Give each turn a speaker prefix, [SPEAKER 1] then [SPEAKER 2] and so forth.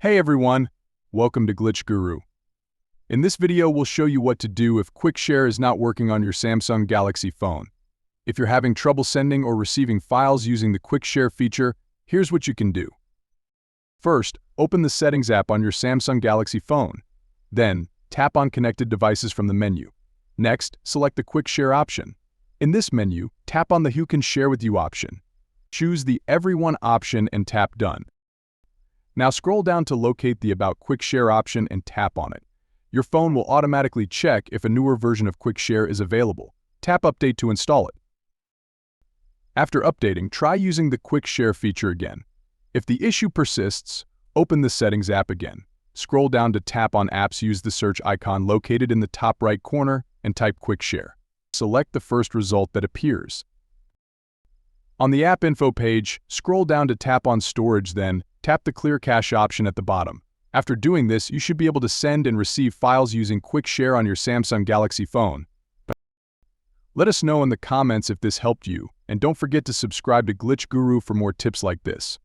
[SPEAKER 1] Hey everyone, welcome to Glitch Guru. In this video, we'll show you what to do if QuickShare is not working on your Samsung Galaxy phone. If you're having trouble sending or receiving files using the QuickShare feature, here's what you can do. First, open the Settings app on your Samsung Galaxy phone. Then, tap on Connected Devices from the menu. Next, select the QuickShare option. In this menu, tap on the Who Can Share With You option. Choose the Everyone option and tap Done. Now scroll down to locate the About QuickShare option and tap on it. Your phone will automatically check if a newer version of QuickShare is available. Tap Update to install it. After updating, try using the QuickShare feature again. If the issue persists, open the Settings app again. Scroll down to tap on Apps, use the search icon located in the top right corner and type QuickShare. Select the first result that appears. On the App Info page, scroll down to tap on Storage, then tap the Clear Cache option at the bottom. After doing this, you should be able to send and receive files using QuickShare on your Samsung Galaxy phone. Let us know in the comments if this helped you, and don't forget to subscribe to Glitch Guru for more tips like this.